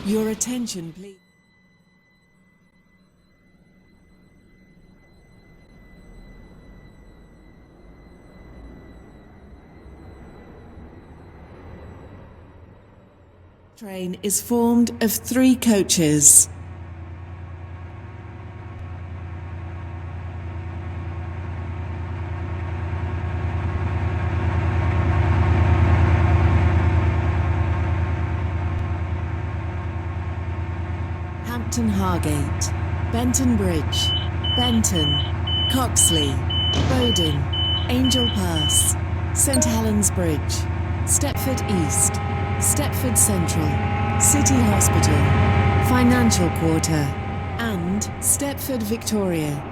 Your attention, please. Train is formed of 3 coaches. Hampton Hargate, Benton Bridge, Benton, Coxley, Bowden, Angel Pass, St Helens Bridge, Stepford East, Stepford Central, City Hospital, Financial Quarter, and Stepford Victoria.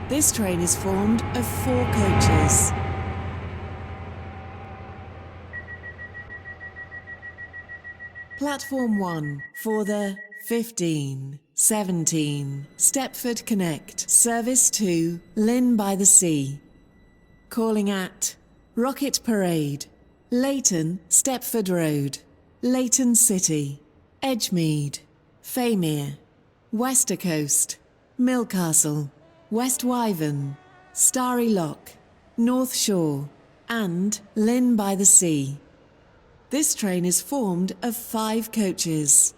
This train is formed of 4 coaches. Platform 1 for the 15:17 Stepford Connect, Service to Lynn by the Sea. Calling at Rocket Parade, Leighton, Stepford Road, Leighton City, Edgemead, Faymere, Westercoast, Millcastle, West Wyvern, Starry Lock, North Shore, and Lynn by the Sea. This train is formed of 5 coaches.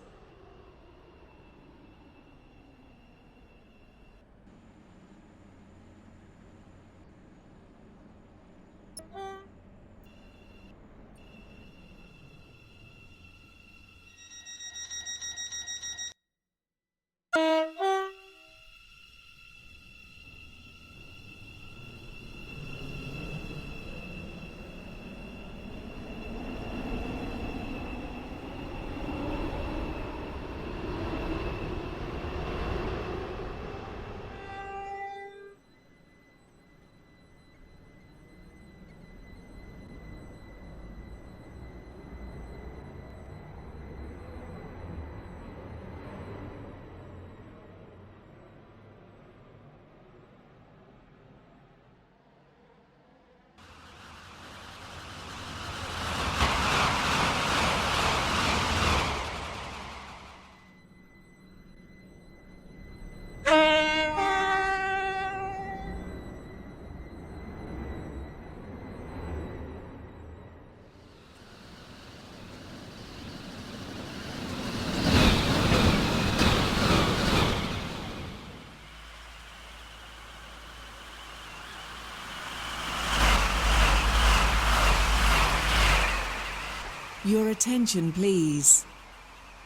Your attention, please.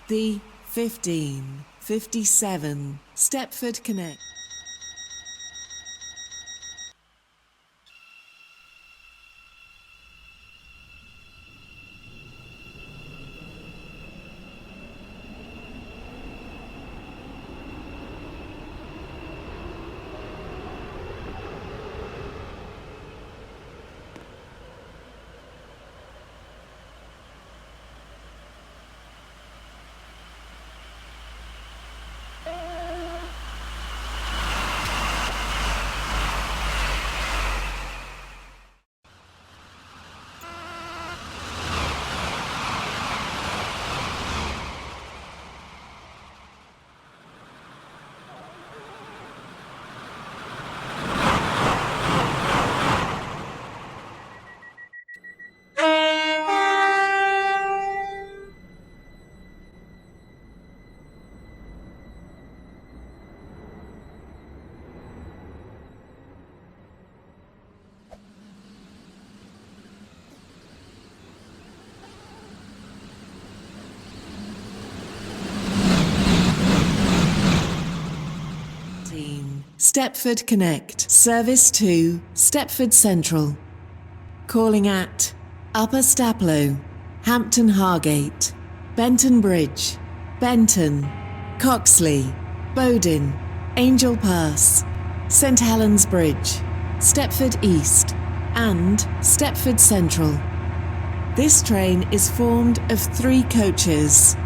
The 15:57 Stepford Connect. Stepford Connect, service to Stepford Central. Calling at Upper Staplow, Hampton Hargate, Benton Bridge, Benton, Coxley, Bowden, Angel Pass, St Helens Bridge, Stepford East, and Stepford Central. This train is formed of 3 coaches.